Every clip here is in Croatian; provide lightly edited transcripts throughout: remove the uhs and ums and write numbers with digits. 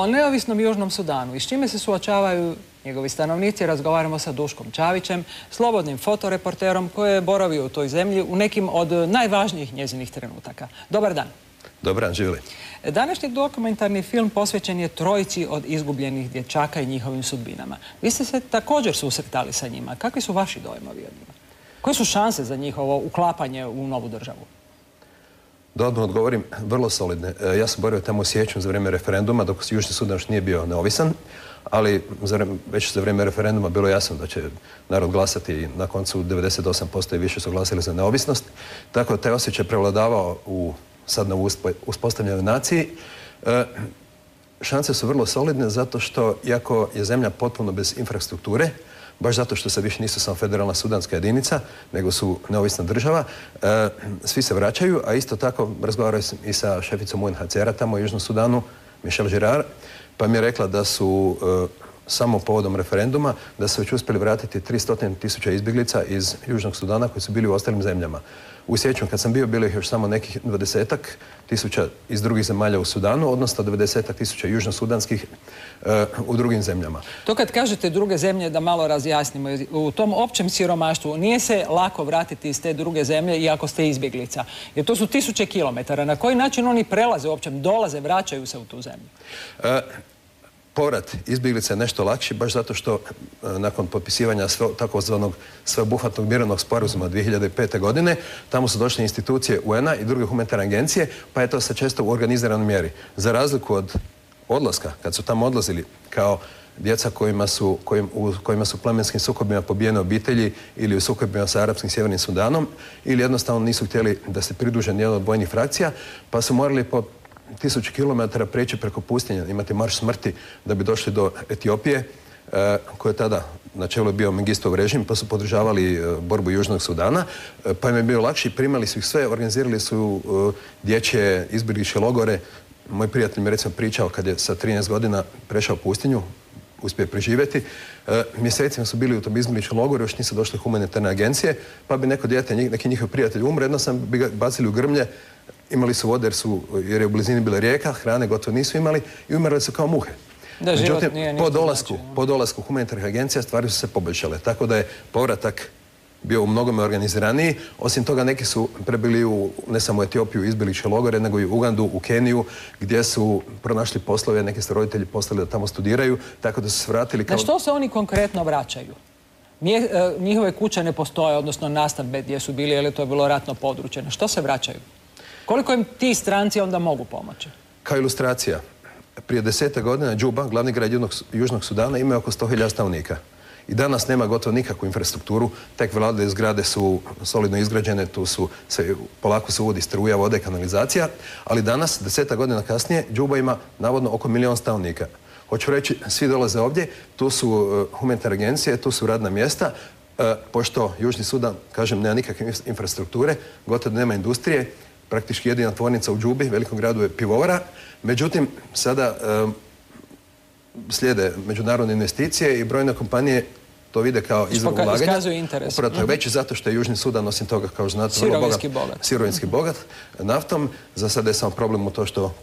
O neovisnom Južnom Sudanu i s čime se suočavaju njegovi stanovnici, razgovaramo sa Duškom Čavićem, slobodnim fotoreporterom koji je boravio u toj zemlji u nekim od najvažnijih njezinih trenutaka. Dobar dan. Dobar dan, živjeli. Današnji dokumentarni film posvećen je trojici od izgubljenih dječaka i njihovim sudbinama. Vi ste se također susretali sa njima. Kakvi su vaši dojmovi od njima? Koje su šanse za njihovo uklapanje u novu državu? Da odmah odgovorim, vrlo solidne. Ja sam boravio tamo u siječnju za vrijeme referenduma, dok Južni Sudan još nije bio neovisan, ali već za vrijeme referenduma bilo jasno da će narod glasati i na koncu 98% i više su glasili za neovisnost. Tako da taj osjećaj prevladavao sad na uspostavljenoj naciji. Šanse su vrlo solidne zato što, iako je zemlja potpuno bez infrastrukture, baš zato što se više nisu samo federalna sudanska jedinica, nego su neovisna država, svi se vraćaju, a isto tako razgovaraju i sa šeficom UNHCR-a tamo u Južnom Sudanu, Michelle Girard, pa mi je rekla da su samo povodom referenduma, da su već uspjeli vratiti 300.000 izbjeglica iz Južnog Sudana koji su bili u ostalim zemljama. U siječnju kad sam bio, bilo ih još samo nekih 20-ak tisuća iz drugih zemalja u Sudanu, odnosno 90-ak tisuća južnosudanskih u drugim zemljama. To kad kažete druge zemlje, da malo razjasnimo, u tom općem siromaštvu nije se lako vratiti iz te druge zemlje iako ste izbjeglica. Jer to su tisuće kilometara. Na koji način oni prelaze uopće, dolaze, vraćaju se u tu zemlju? Povrat izbjeglica je nešto lakši, baš zato što nakon potpisivanja takozvanog sveobuhvatnog mirovnog sporazuma 2005. godine, tamo su došle institucije UN-a i druge humanitarne agencije, pa je to se često u organiziranoj mjeri. Za razliku od odlaska, kad su tamo odlazili kao djeca u kojima su plemenskim sukobima pobijene obitelji ili u sukobima sa arapskim sjevernim Sudanom, ili jednostavno nisu htjeli da se pridruže nijedna od vojnih frakcija, pa su morali po 1000 kilometara preći preko pustinja, imati marš smrti da bi došli do Etiopije, koja je tada na čelu bio Mengistov režim, pa su podržavali borbu Južnog Sudana, pa im je bio lakši, primali su ih sve, organizirali su dječje izbjegličke logore. Moj prijatelj mi recimo pričao kad je sa 13 godina prešao pustinju, uspije preživjeti. Mjesecima su bili u tom izbjegličkom logoru, još nisu došle humanitarne agencije, pa bi neko dijete, neki njihov prijatelj umre, jednostavno bi ga bacili u grmlje, imali su vode jer je u blizini bila rijeka, hrane gotovo nisu imali i umirali su kao muhe. Međutim, po dolasku humanitarnih agencija stvari su se poboljšale, tako da je povratak bio u mnogome organiziraniji. Osim toga, neki su prebili ne samo u Etiopiju izbjegličke logore, nego i u Ugandu, u Keniju, gdje su pronašli poslove, neki su roditelji poslali da tamo studiraju, tako da su se vratili kao... Na što se oni konkretno vraćaju? Njihove kuće ne postoje, odnosno nastanbe gdje su bili, jer to je bilo ratno područje. Na što se vraćaju? Koliko im ti stranci onda mogu pomoći? Kao ilustracija, prije 10 godina Džuba, glavni grad Južnog Sudana, ima oko 100.000 stanovnika. I danas nema gotovo nikakvu infrastrukturu, tek vlade zgrade su solidno izgrađene, polako se uvodi struja, voda i kanalizacija, ali danas, 10 godina kasnije, Džuba ima navodno oko 1 milijun stanovnika. Hoću reći, svi dolaze ovdje, tu su humanitarne agencije, tu su radna mjesta, pošto Južni Sudan, kažem, nema nikakve infrastrukture, gotovo nema industrije, praktički jedina tvornica u Džubi, velikom gradu, je pivovara. Međutim, sada slijede međunarodne investicije i brojne kompanije to vide kao izvor ulaganja. Iskazuju interes. Upravo to je veći zato što je Južni Sudan, osim toga, kao znate, sirovinski bogat naftom. Za sada je samo problem u to što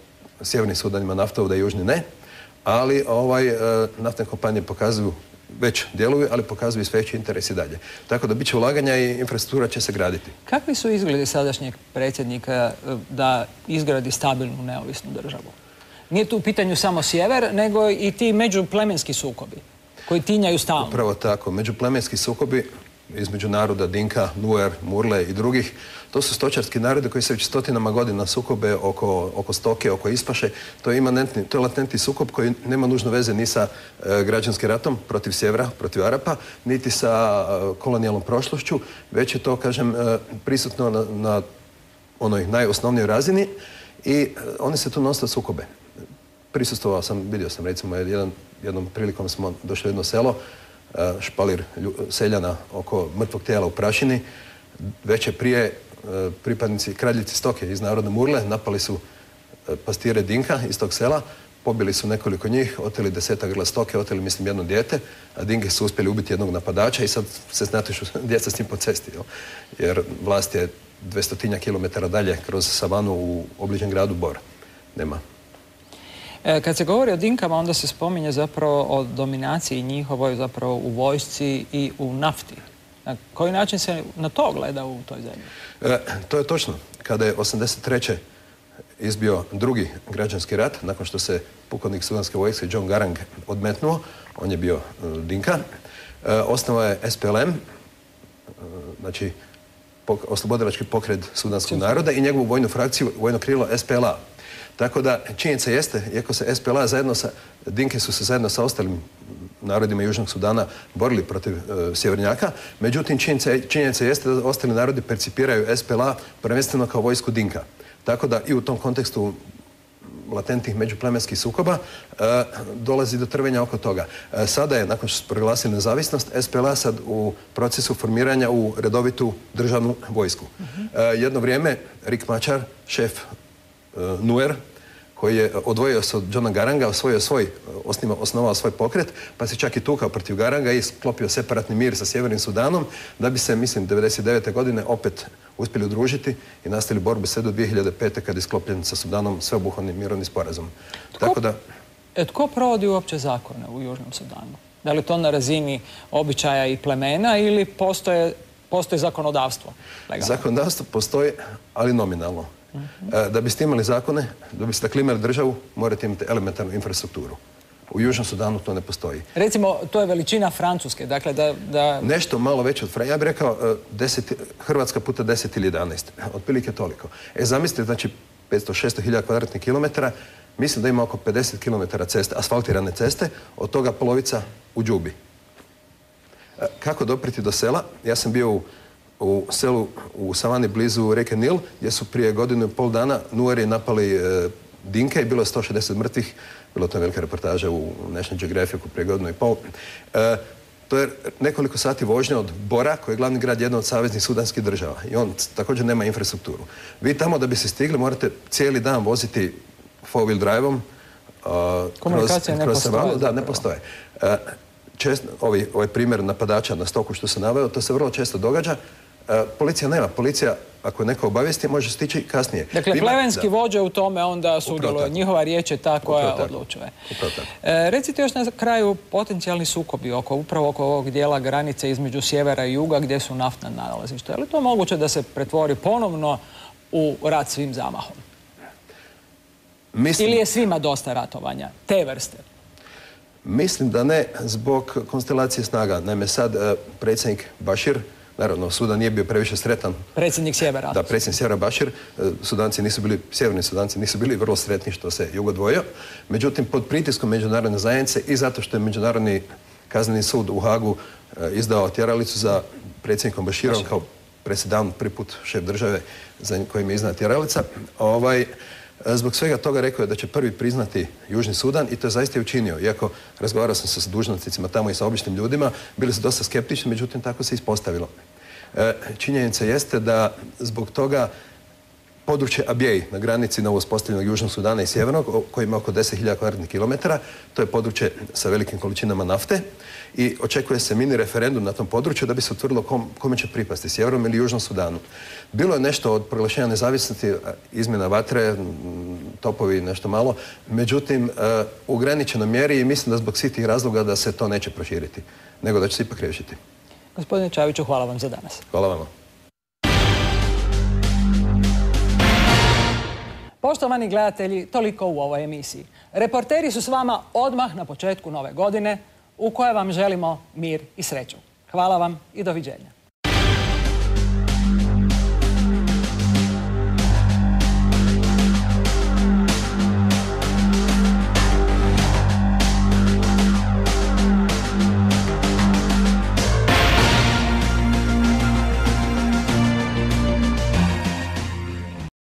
Sjeverni Sudan ima naftovu, da Južni ne. Ali naftne kompanije pokazuju, već djeluju, ali pokazuju sve veći interes i dalje. Tako da bit će ulaganja i infrastruktura će se graditi. Kakvi su izgledi sadašnjeg predsjednika da izgradi stabilnu, neovisnu državu? Nije tu u pitanju samo sjever, nego i ti međuplemenski sukobi koji tinjaju stalno. Upravo tako. Međuplemenski sukobi između naroda Dinka, Nuer, Murle i drugih, to su stočarski narodi koji se već stotinama godina sukobe oko stoke, oko ispaše. To je latentni sukob koji nema nužno veze ni sa građanskim ratom protiv sjevera, protiv Arapa, niti sa kolonijalnom prošlošću, već je to, kažem, prisutno na onoj najosnovnijoj razini i oni se tu non-stop sukobe. Prisustvovao sam, vidio sam recimo jednom prilikom smo došli u jedno selo, špalir seljana oko mrtvog tijela u prašini. Već je prije pripadnici kradljici stoke iz narodne Murle napali su pastire Dinka iz tog sela, pobili su nekoliko njih, oteli 10 grla stoke, oteli mislim jedno dijete, a Dinke su uspjeli ubiti jednog napadača i sad se snatišu djeca s njim po cesti. Jer vlast je 200 kilometara dalje kroz savanu u obližnjem gradu Bor. Nema. Kad se govori o Dinkama, onda se spominje zapravo o dominaciji njihovoj zapravo u vojsci i u nafti. Na koji način se na to gleda u toj zemlji? To je točno. Kada je 1983. izbio drugi građanski rat, nakon što se pukovnik sudanske vojske John Garang odmetnuo, on je bio Dinka, osnovao je SPLM, znači oslobodilački pokret sudanskog naroda i njegovu vojnu frakciju, vojno krilo SPLA. Tako da činjenica jeste, iako se SPLA Dinke su se zajedno sa ostalim narodima Južnog Sudana borili protiv sjevernjaka, međutim činjenica jeste da ostali narodi percipiraju SPLA prvenstveno kao vojsku Dinka. Tako da i u tom kontekstu latentnih međuplemenskih sukoba dolazi do trvenja oko toga. Sada je, nakon što su proglasili nezavisnost, SPLA sad u procesu formiranja u redovitu državnu vojsku. Jedno vrijeme Riek Machar, šef Nuer, koji je odvojio se od Johna Garanga, osnovao svoj pokret, pa se čak i tukao protiv Garanga i sklopio separatni mir sa Sjevernim Sudanom, da bi se, mislim, 1999. godine opet uspjeli udružiti i nastavili borbu sve do 2005. kad je sklopljen sa Sudanom sveobuhvatni mirovni sporazum. Tko provodi uopće zakone u Južnom Sudanu? Da li to na razini običaja i plemena ili postoji zakonodavstvo? Zakonodavstvo postoji, ali nominalno. Da biste imali zakone, da biste imali državu, morate imati elementarnu infrastrukturu. U Južnom Sudanu to ne postoji. Recimo, to je veličina Francuske, dakle da... Nešto malo veće od Francuske. Ja bih rekao Hrvatska puta 10 ili 11. Otprilike toliko. Zamislite, znači 500-600 hiljada kvadratnih kilometara, mislim da ima oko 50 kilometara ceste, asfaltirane ceste, od toga polovica u džubi. Kako dopriti do sela? Ja sam bio u selu u savani blizu rijeke Nil, gdje su prije godinu i pol dana Nueri napali Dinke i bilo je 160 mrtvih. Bilo to velika reportaža u National Geographicu prije godinu i pol. To je nekoliko sati vožnje od Bora, koji je glavni grad jedne od saveznih sudanskih država. I on također nema infrastrukturu. Vi tamo da bi se stigli morate cijeli dan voziti four-wheel drive-om. Komunikacije ne postoje. Da, ne postoje. Ovaj primjer napadača na stoku što se naveo, to se vrlo često događa. Policija nema. Policija, ako je neko obavijesti, može stići kasnije. Dakle, plemenski vođe u tome onda sudjeluje. Njihova riječ je ta koja odlučuje. Recite još na kraju potencijalni sukobi upravo oko ovog dijela granice između sjevera i juga gdje su naftna nalazišta. Je li to moguće da se pretvori ponovno u rat svim zamahom? Ili je svima dosta ratovanja te vrste? Mislim da ne, zbog konstelacije snaga. Naime, sad predsjednik Bashir, naravno, Sudan nije bio previše sretan. Predsjednik sjevera. Da, predsjednik sjevera Bashir. Sjeverni Sudanci nisu bili vrlo sretni što se jug odvojio. Međutim, pod pritiskom međunarodne zajednice i zato što je Međunarodni kazneni sud u Hagu izdao tjeralicu za predsjednikom Bashirom kao presedan, prvi put šef države za kojim je izdana tjeralica. Zbog svega toga rekao je da će prvi priznati Južni Sudan i to je zaista i učinio. Iako razgovarao sam se sa dužnosnicima tamo i sa običnim ljudima, bili su dosta skeptični, međutim tako se ispostavilo. Činjenica jeste da zbog toga područje Abjej na granici novouspostavljenog Južnog Sudana i Sjevernog, koji ima oko 10.000 kvadratnih kilometara, to je područje sa velikim količinama nafte i očekuje se mini referendum na tom području da bi se utvrdilo kome će pripasti, Sjevernom ili Južnom Sudanu. Bilo je nešto od proglašenja nezavisnosti, izmjena vatre, topovi nešto malo, međutim u ograničenoj mjeri i mislim da zbog svih tih razloga da se to neće proširiti, nego da će se ipak riješiti. Gospodine Čaviću, hvala vam za danas. Hvala vama. Poštovani gledatelji, toliko u ovoj emisiji. Reporteri su s vama odmah na početku nove godine u kojoj vam želimo mir i sreću. Hvala vam i doviđenja.